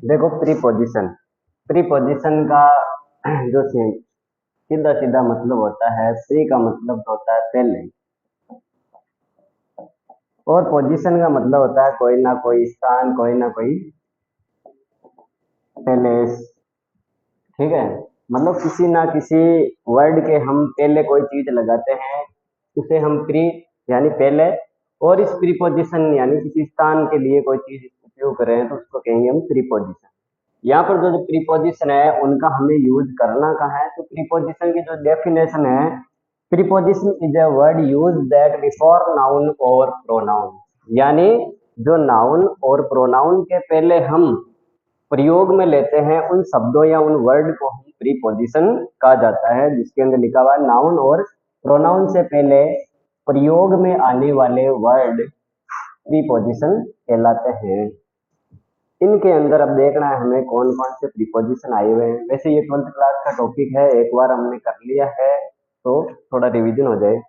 देखो preposition, preposition का जो सीधा सीधा मतलब होता है, प्री का मतलब होता है पहले, और पोजीशन का मतलब होता है कोई ना कोई स्थान, कोई ना कोई प्लेस। ठीक है, मतलब किसी ना किसी वर्ड के हम पहले कोई चीज लगाते हैं, उसे हम प्री यानी पहले, और इस प्रीपोजिशन यानी किसी स्थान के लिए कोई चीज उपयोग करें तो उसको कहेंगे हम प्रीपोजिशन। यहाँ पर जो जो प्रीपोजिशन है उनका हमें यूज करना कहाँ है, तो प्रीपोजिशन की जो डेफिनेशन है, preposition is a word use that before noun और प्रोनाउन, यानी जो नाउन और प्रोनाउन के पहले हम प्रयोग में लेते हैं उन शब्दों या उन वर्ड को हम प्रीपोजिशन कहा जाता है, जिसके अंदर लिखा हुआ है नाउन और प्रोनाउन से पहले प्रयोग में आने वाले वर्ड प्रीपोजिशन कहलाते हैं। इनके अंदर अब देखना है हमें कौन कौन से प्रीपोजिशन आए हुए हैं। वैसे ये 12th क्लास का टॉपिक है, एक बार हमने कर लिया है तो थोड़ा रिवीजन हो जाए।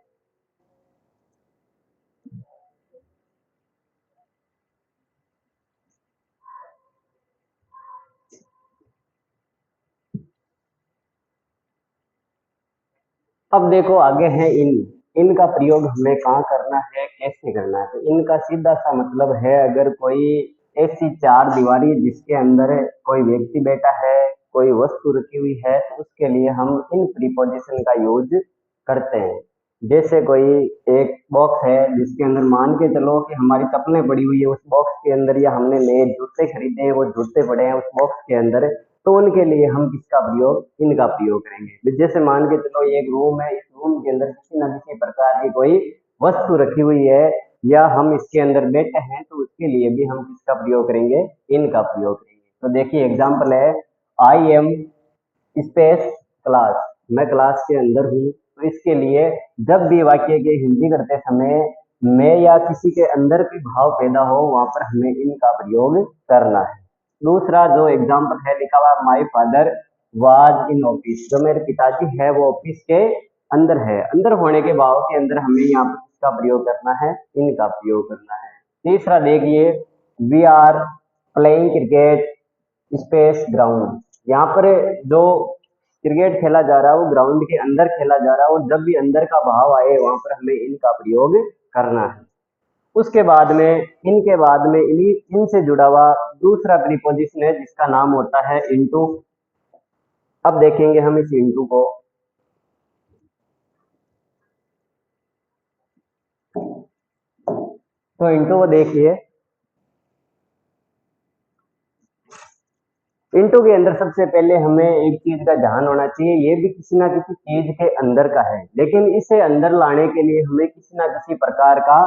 अब देखो आगे है इन, इनका प्रयोग हमें कहाँ करना है, कैसे करना है। तो इनका सीधा सा मतलब है, अगर कोई ऐसी चार दीवारी जिसके अंदर कोई व्यक्ति बैठा है, कोई वस्तु रखी हुई है, तो उसके लिए हम इन प्रीपोजिशन का यूज करते हैं। जैसे कोई एक बॉक्स है जिसके अंदर मान के चलो कि हमारी चप्पलें पड़ी हुई है उस बॉक्स के अंदर, या हमने नए जूते खरीदे हैं वो जूते पड़े हैं उस बॉक्स के अंदर, तो उनके लिए हम किसका प्रयोग, इनका प्रयोग करेंगे। जैसे मान के चलो ये एक रूम है, इस रूम के अंदर किसी न किसी प्रकार की कोई वस्तु रखी हुई है, या हम इसके अंदर बैठे हैं, तो उसके लिए भी हम किसका प्रयोग करेंगे, इनका प्रयोग करेंगे। तो देखिए एग्जाम्पल है, आई एम स्पेस क्लास, मैं क्लास के अंदर हूँ। तो इसके लिए जब भी वाक्य के हिंदी करते समय मैं या किसी के अंदर कोई भाव पैदा हो, वहां पर हमें इनका प्रयोग करना है। दूसरा जो एग्जाम्पल है लिखा हुआ, my father was in office, जो मेरे पिताजी है वो ऑफिस के अंदर है, अंदर होने के भाव के अंदर हमें यहाँ पर किसका प्रयोग करना है, इनका प्रयोग करना है। तीसरा देखिए, we are playing cricket space ground, यहाँ पर जो क्रिकेट खेला जा रहा है वो ग्राउंड के अंदर खेला जा रहा है, और जब भी अंदर का भाव आए वहां पर हमें इनका प्रयोग करना है। उसके बाद में, इनके बाद में इन्हीं इनसे जुड़ा हुआ दूसरा प्रीपोजिशन है जिसका नाम होता है इनटू। अब देखेंगे हम इस इनटू को। तो इनटू को देखिए, इंटू के अंदर सबसे पहले हमें एक चीज का ध्यान होना चाहिए, ये भी किसी ना किसी चीज के अंदर का है, लेकिन इसे अंदर लाने के लिए हमें किसी ना किसी प्रकार का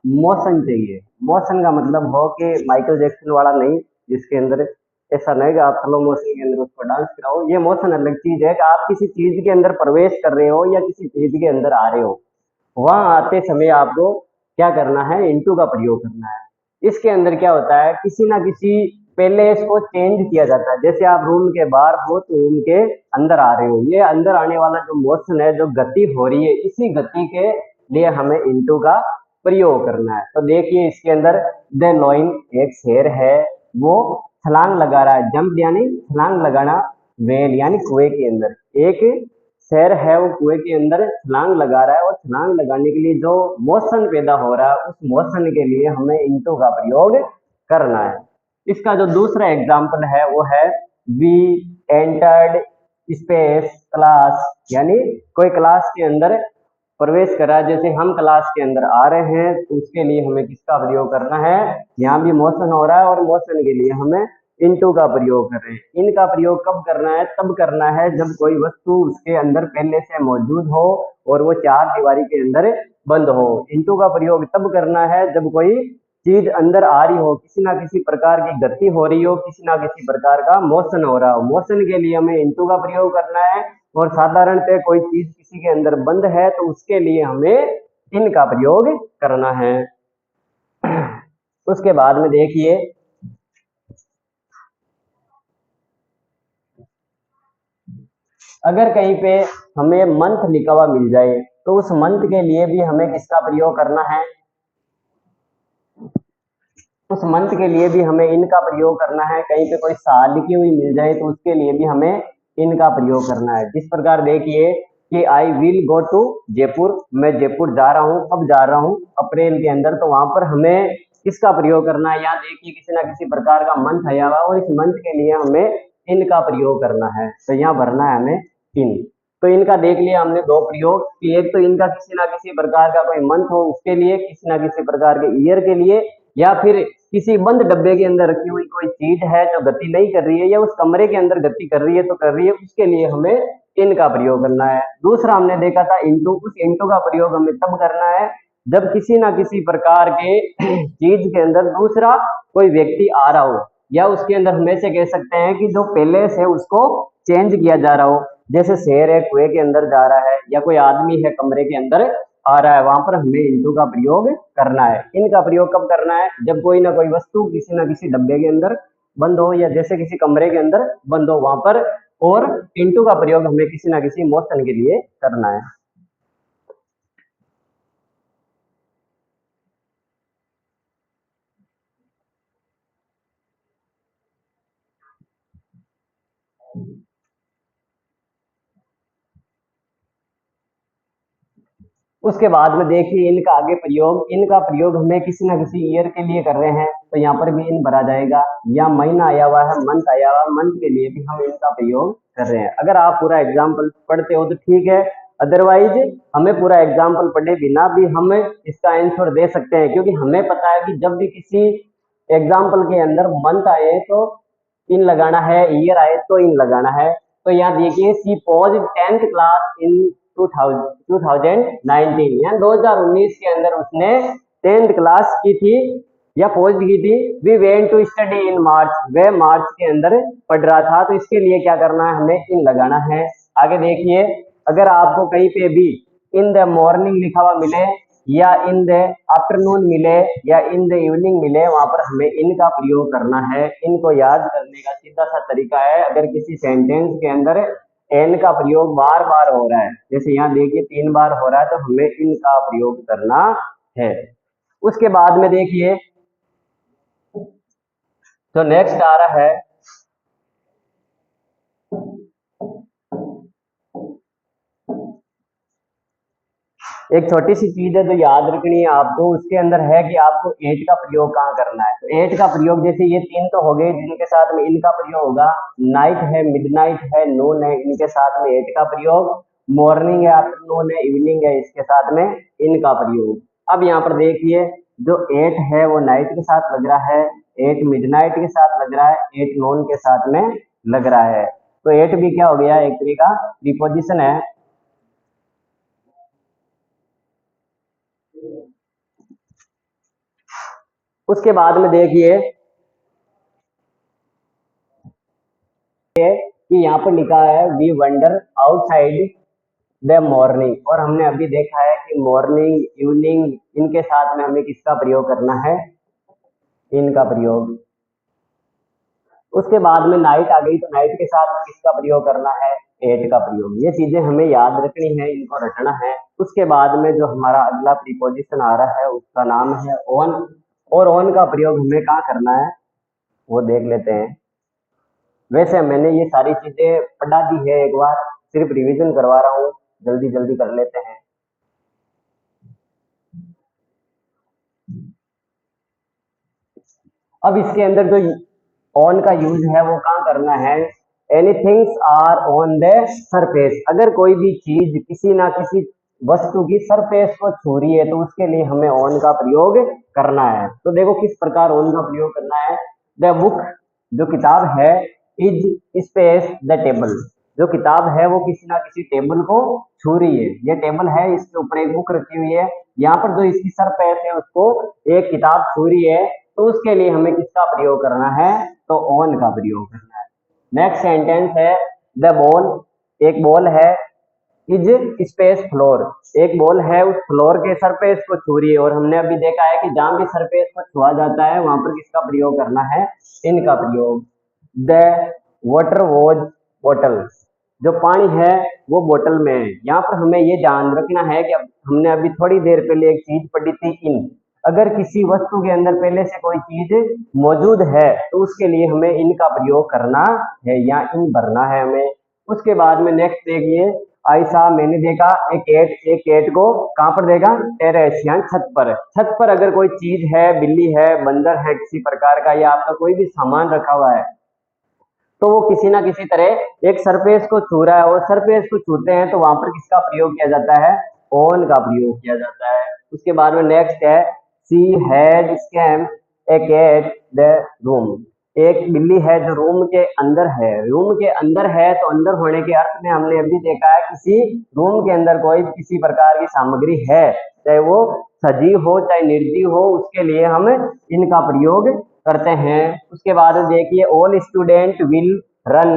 मोशन चाहिए। मोशन का मतलब हो कि माइकल जैक्सन वाला नहीं, जिसके अंदर ऐसा नहीं कि आप स्लो मोशन के अंदर उसको डांस कराओ। ये मोशन अलग चीज है कि आप किसी चीज के अंदर प्रवेश कर रहे हो या किसी चीज के अंदर आ रहे हो, वहां आते समय आपको क्या करना है, इंटू का प्रयोग करना है। इसके अंदर क्या होता है, किसी ना किसी पहले इसको चेंज किया जाता है। जैसे आप रूम के बाहर हो तो रूम के अंदर आ रहे हो, ये अंदर आने वाला जो मोशन है, जो गति हो रही है, इसी गति के लिए हमें इंटू का प्रयोग करना है। तो देखिए इसके अंदर, द लॉइन, एक शेर है वो छलांग लगा रहा है, जंप यानी छलांग लगाना, वेल यानी कुएं के अंदर, एक शेर है वो कुएं के अंदर छलांग लगा रहा है, और छलांग लगाने के लिए जो मोशन पैदा हो रहा है उस मोशन के लिए हमें इंटू का प्रयोग करना है। इसका जो दूसरा एग्जाम्पल है वो है, वी एंटर्ड स्पेस क्लास, यानी कोई क्लास के अंदर प्रवेश करा। जैसे हम क्लास के अंदर आ रहे हैं तो उसके लिए हमें किसका प्रयोग करना है, यहाँ भी मोशन हो रहा है और मोशन के लिए हमें इनटू का प्रयोग कर रहे हैं। इनका प्रयोग कब करना है, तब करना है जब कोई वस्तु उसके अंदर पहले से मौजूद हो और वो चार दीवारी के अंदर बंद हो। इनटू का प्रयोग तब करना है जब कोई चीज अंदर आ रही हो, किसी ना किसी प्रकार की गति हो रही हो, किसी ना किसी प्रकार का मोशन हो रहा हो, मोशन के लिए हमें इनटू का प्रयोग करना है। और साधारणतः कोई चीज किसी के अंदर बंद है तो उसके लिए हमें इन का प्रयोग करना है। उसके बाद में देखिए, अगर कहीं पे हमें मंथ लिखा हुआ मिल जाए तो उस मंथ के लिए भी हमें किसका प्रयोग करना है, उस मंथ के लिए भी हमें इन का प्रयोग करना है। कहीं पे कोई साल लिखी हुई मिल जाए तो उसके लिए भी हमें इन का प्रयोग करना है। जिस प्रकार देखिए कि I will go to Jaipur, मैं जयपुर जा रहा हूँ, अब जा रहा हूँ अप्रैल के अंदर, तो वहां पर हमें किसका प्रयोग करना है? यहाँ देखिए किसी ना किसी प्रकार का मंथ आया हुआ और इस मंथ के लिए हमें इन का प्रयोग करना है, तो यहाँ भरना है हमें इन। तो इनका देख लिया हमने दो प्रयोग कि एक तो इनका किसी ना किसी प्रकार का कोई मंथ हो उसके लिए, किसी ना किसी प्रकार के ईयर के लिए, या फिर किसी बंद डब्बे के अंदर रखी हुई कोई चीज है जो गति नहीं कर रही है या उस कमरे के अंदर गति कर रही है तो कर रही है, उसके लिए हमें इन का प्रयोग करना है। दूसरा हमने देखा था इंटू, उस इंटू का प्रयोग हमें तब करना है जब किसी ना किसी प्रकार के चीज के अंदर दूसरा कोई व्यक्ति आ रहा हो, या उसके अंदर हमेशा कह सकते हैं कि जो पहले से उसको चेंज किया जा रहा हो। जैसे शेर है कुएं के अंदर जा रहा है या कोई आदमी है कमरे के अंदर आ रहा है, वहां पर हमें इंटू का प्रयोग करना है। इनका प्रयोग कब करना है? जब कोई ना कोई वस्तु किसी ना किसी डब्बे के अंदर बंद हो या जैसे किसी कमरे के अंदर बंद हो वहां पर, और इंटू का प्रयोग हमें किसी ना किसी मोशन के लिए करना है। उसके बाद में देखिए इनका आगे प्रयोग, इनका प्रयोग हमें किसी ना किसी ईयर के लिए कर रहे हैं तो यहाँ पर भी इन भरा जाएगा, या महीना आया हुआ है, मंथ आया हुआ है, मंथ के लिए भी हम इनका प्रयोग कर रहे हैं। अगर आप पूरा एग्जाम्पल पढ़ते हो तो ठीक है, अदरवाइज हमें पूरा एग्जाम्पल पढ़े बिना भी हम इसका आंसर दे सकते हैं, क्योंकि हमें पता है कि जब भी किसी एग्जाम्पल के अंदर मंथ आए तो इन लगाना है, ईयर आए तो इन लगाना है। तो यहाँ देखिए सी पॉज 10th क्लास इन 2019, या 2019 के अंदर उसने 10th क्लास की थी या पॉज की थी। We went to study in March, वह मार्च के अंदर पढ़ रहा था, तो इसके लिए क्या करना है? हमें इन लगाना है। आगे देखिए अगर आपको कहीं पे भी इन द मॉर्निंग लिखा हुआ मिले या इन द आफ्टरनून मिले या इन द इवनिंग मिले, वहां पर हमें इन का प्रयोग करना है। इनको याद करने का सीधा सा तरीका है, अगर किसी सेंटेंस के अंदर एन का प्रयोग बार बार हो रहा है, जैसे यहाँ देखिए 3 बार हो रहा है, तो हमें इन का प्रयोग करना है। उसके बाद में देखिए तो नेक्स्ट आ रहा है एक छोटी सी चीज है जो याद रखनी है आपको, उसके अंदर है कि आपको एट का प्रयोग कहाँ करना है। तो एट का प्रयोग जैसे ये तीन तो हो गए जिनके साथ में इनका प्रयोग होगा, नाइट है, मिडनाइट है, नून है, इनके साथ में एट का प्रयोग, मॉर्निंग है, आफ्टरनून है, इवनिंग है, इसके साथ में इनका प्रयोग। अब यहाँ पर देखिए जो एट है वो नाइट के साथ लग रहा है, एट मिडनाइट के साथ लग रहा है, एट नून के साथ में लग रहा है। तो एट भी क्या हो गया? एक तरीके का प्रीपोजिशन है। उसके बाद में देखिए कि यहाँ पर लिखा है we wonder outside the morning, और हमने अभी देखा है कि मॉर्निंग इवनिंग इनके साथ में हमें किसका प्रयोग करना है? इनका प्रयोग। उसके बाद में नाइट आ गई, तो नाइट के साथ में किसका प्रयोग करना है? एट का प्रयोग। ये चीजें हमें याद रखनी है, इनको रटना है। उसके बाद में जो हमारा अगला प्रीपोजिशन आ रहा है उसका नाम है ऑन, और ऑन का प्रयोग हमें कहाँ करना है वो देख लेते हैं। वैसे मैंने ये सारी चीजें पढ़ा दी है, एक बार सिर्फ रिवीजन करवा रहा हूँ, जल्दी जल्दी कर लेते हैं। अब इसके अंदर जो ऑन का यूज है वो कहाँ करना है? एनीथिंग्स आर ऑन द सरफेस, अगर कोई भी चीज किसी ना किसी वस्तु की सरफेस को छू रही है तो उसके लिए हमें ऑन का प्रयोग करना है। तो देखो किस प्रकार ऑन का प्रयोग करना है। द बुक, जो किताब है, इज स्पेस द टेबल, जो किताब है वो किसी ना किसी टेबल को छू रही है। ये टेबल है, इसके ऊपर एक बुक रखी हुई है, यहाँ पर जो इसकी सरफेस है उसको एक किताब छू रही है, तो उसके लिए हमें किसका प्रयोग करना है? तो ऑन का प्रयोग करना है। नेक्स्ट सेंटेंस है द बॉल, एक बॉल है, इज स्पेस फ्लोर, एक बॉल है उस फ्लोर के सरफेस को छू रही है, और हमने अभी देखा है कि जहां भी सरफेस को छुआ जाता है वहां पर किसका प्रयोग करना है? इनका प्रयोग। द वाटर वॉज बॉटल, जो पानी है वो बोतल में है। यहाँ पर हमें ये ध्यान रखना है कि अब हमने अभी थोड़ी देर पहले एक चीज पढ़ी थी इन, अगर किसी वस्तु के अंदर पहले से कोई चीज मौजूद है तो उसके लिए हमें इनका प्रयोग करना है या इन भरना है हमें। उसके बाद में नेक्स्ट देखिए, ऐसा मैंने देखा एक कैट को कहाँ पर देखा, टेरेस या छत पर। छत पर अगर कोई चीज है, बिल्ली है, बंदर है किसी प्रकार का, या आपका कोई भी सामान रखा हुआ है, तो वो किसी ना किसी तरह एक सरफेस को छू रहा है, और सरफेस को छूते हैं तो वहां पर किसका प्रयोग किया जाता है, ऑन का प्रयोग किया जाता है। उसके बाद में नेक्स्ट है, she had scam a cat the room. एक बिल्ली है जो रूम के अंदर है। रूम के अंदर है तो अंदर होने के अर्थ में हमने अभी देखा है किसी रूम के अंदर कोई किसी प्रकार की सामग्री है, चाहे वो सजीव हो चाहे निर्जीव हो, उसके लिए हम इनका प्रयोग करते हैं। उसके बाद देखिए, all student will run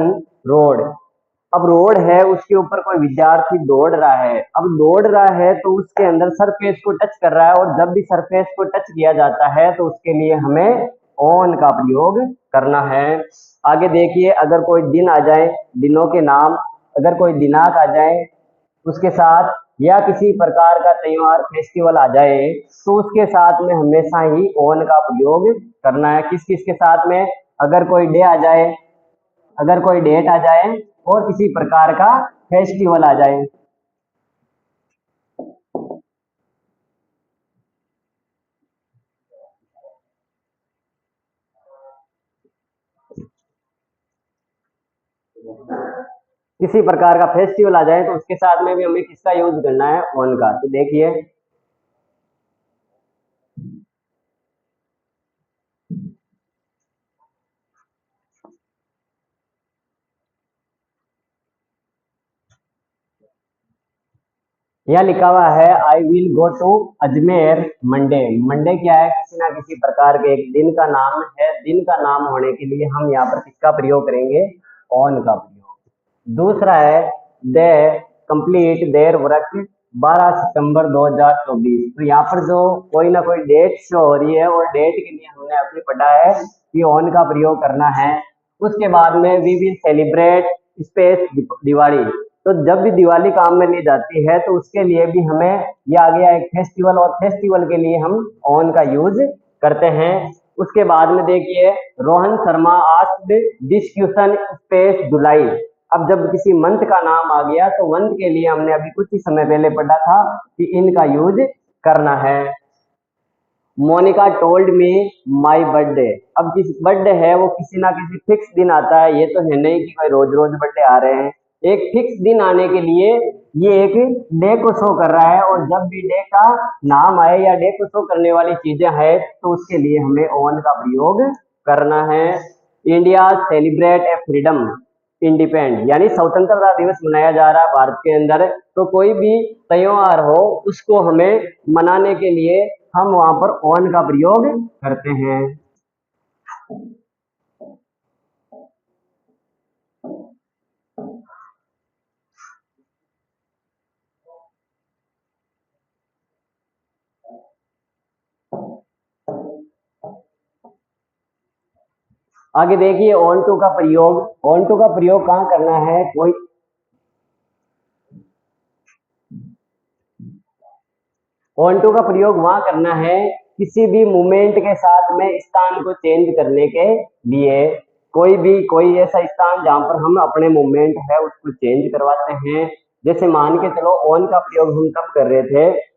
road. अब रोड है, उसके ऊपर कोई विद्यार्थी दौड़ रहा है। अब दौड़ रहा है तो उसके अंदर सरफेस को टच कर रहा है, और जब भी सरफेस को टच किया जाता है तो उसके लिए हमें ऑन का प्रयोग करना है। आगे देखिए, अगर कोई दिन आ जाए, दिनों के नाम, अगर कोई दिनांक आ जाए उसके साथ, या किसी प्रकार का त्योहार फेस्टिवल आ जाए, तो उसके साथ में हमेशा ही ऑन का प्रयोग करना है। किस किस के साथ में, अगर कोई डे आ जाए, अगर कोई डेट आ जाए, और किसी प्रकार का फेस्टिवल आ जाए। किसी प्रकार का फेस्टिवल आ जाए तो उसके साथ में भी हमें किसका यूज करना है, ऑन का। तो देखिए, यह लिखा हुआ है, I will go to Ajmer Monday. Monday क्या है, किसी ना किसी प्रकार के एक दिन का नाम है। दिन का नाम होने के लिए हम यहाँ पर किसका प्रयोग करेंगे, ऑन का प्रयोग। दूसरा है, दे कंप्लीट देयर वर्क 12 सितंबर 2024। तो यहाँ पर जो कोई ना कोई डेट शो हो रही है, और डेट के लिए हमने अभी पढ़ा है कि ऑन का प्रयोग करना है। उसके बाद में we will celebrate space Diwali. तो जब भी दिवाली काम में ली जाती है तो उसके लिए भी हमें, ये आ गया एक फेस्टिवल, और फेस्टिवल के लिए हम ऑन का यूज करते हैं। उसके बाद में देखिए, Rohan Sharma asked this question space July. अब जब किसी मंथ का नाम आ गया तो मंथ के लिए हमने अभी कुछ ही समय पहले पढ़ा था कि इनका यूज करना है। Monica told me my birthday. अब किस बर्थडे है, वो किसी ना किसी फिक्स दिन आता है, ये तो है नहीं कि कोई रोज रोज बर्थडे आ रहे हैं। एक फिक्स दिन आने के लिए ये एक डे को शो कर रहा है, और जब भी डे का नाम आए या डे को शो करने वाली चीजें हैं तो उसके लिए हमें ऑन का प्रयोग करना है। इंडिया सेलिब्रेट ए फ्रीडम इंडिपेंड, यानी स्वतंत्रता दिवस मनाया जा रहा है भारत के अंदर। तो कोई भी त्योहार हो उसको हमें मनाने के लिए हम वहां पर ऑन का प्रयोग करते हैं। आगे देखिए, ऑन टू का प्रयोग। ऑन टू का प्रयोग कहाँ करना है, कोई ऑन टू का प्रयोग वहां करना है किसी भी मूवमेंट के साथ में स्थान को चेंज करने के लिए। कोई ऐसा स्थान जहां पर हम अपने मूवमेंट है उसको चेंज करवाते हैं। जैसे मान के चलो, ऑन का प्रयोग हम कब कर रहे थे,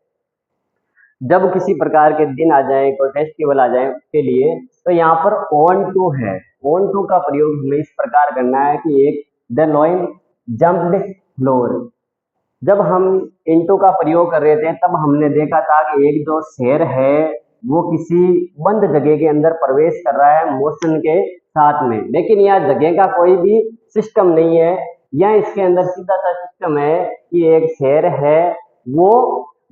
जब किसी प्रकार के दिन आ जाए, कोई फेस्टिवल आ जाए उसके लिए। तो यहाँ पर ऑन टू है। ऑन टू का प्रयोग हमें इस प्रकार करना है कि एक, द लॉइन जम्प्ड फ्लोर। जब हम इंटू का प्रयोग कर रहे थे तब हमने देखा था कि एक जो शेर है वो किसी बंद जगह के अंदर प्रवेश कर रहा है मोशन के साथ में, लेकिन यह जगह का कोई भी सिस्टम नहीं है। यह इसके अंदर सीधा सा सिस्टम है कि एक शेर है वो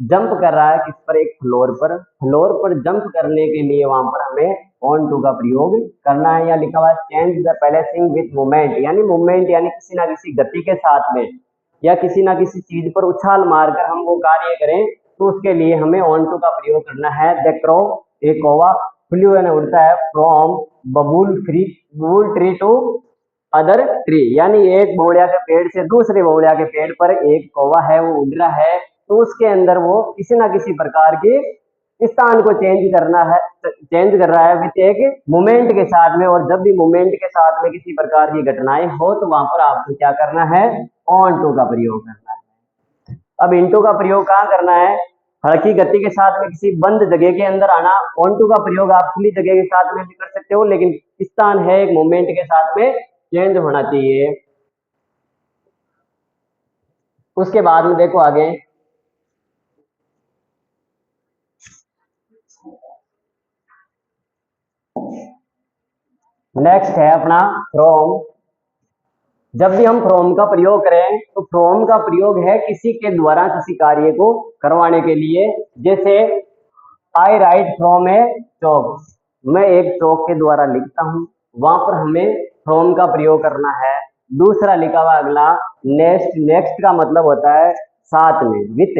जंप कर रहा है किस पर, एक फ्लोर पर। फ्लोर पर जंप करने के लिए वहां पर हमें ऑन टू का प्रयोग करना है। या लिखा हुआ चेंज द पैलेसिंग विथ मूवमेंट, यानी मूवमेंट यानी किसी ना किसी गति के साथ में, या किसी ना किसी चीज पर उछाल मारकर हम वो कार्य करें, तो उसके लिए हमें ऑन टू का प्रयोग करना है। द क्रो, एक कौवा, फ्लू यानी उड़ता है, फ्रॉम बबूल ट्री टू अदर ट्री, यानी एक बबूलिया के पेड़ से दूसरे बबूलिया के पेड़ पर एक कौवा है वो उड़ रहा है, तो उसके अंदर वो किसी ना किसी प्रकार की स्थान को चेंज कर रहा है विथ एक मोमेंट के साथ में। और जब भी मोमेंट के साथ में किसी प्रकार की घटनाएं हो तो वहां पर आपको क्या करना है, ऑन टू का प्रयोग करना है। अब इनटू का प्रयोग कहाँ करना है, हल्की गति के साथ में किसी बंद जगह के अंदर आना। ऑन टू का प्रयोग आप खुली जगह के साथ में भी कर सकते हो, लेकिन स्थान है एक मोमेंट के साथ में चेंज होना चाहिए। उसके बाद में देखो आगे, नेक्स्ट है अपना फ्रॉम। जब भी हम फ्रॉम का प्रयोग करें तो फ्रॉम का प्रयोग है किसी के द्वारा किसी कार्य को करवाने के लिए। जैसे आई राइट फ्रॉम ए चौक, मैं एक चौक के द्वारा लिखता हूं, वहां पर हमें फ्रॉम का प्रयोग करना है। दूसरा लिखा हुआ अगला नेक्स्ट, नेक्स्ट का मतलब होता है साथ में, विथ।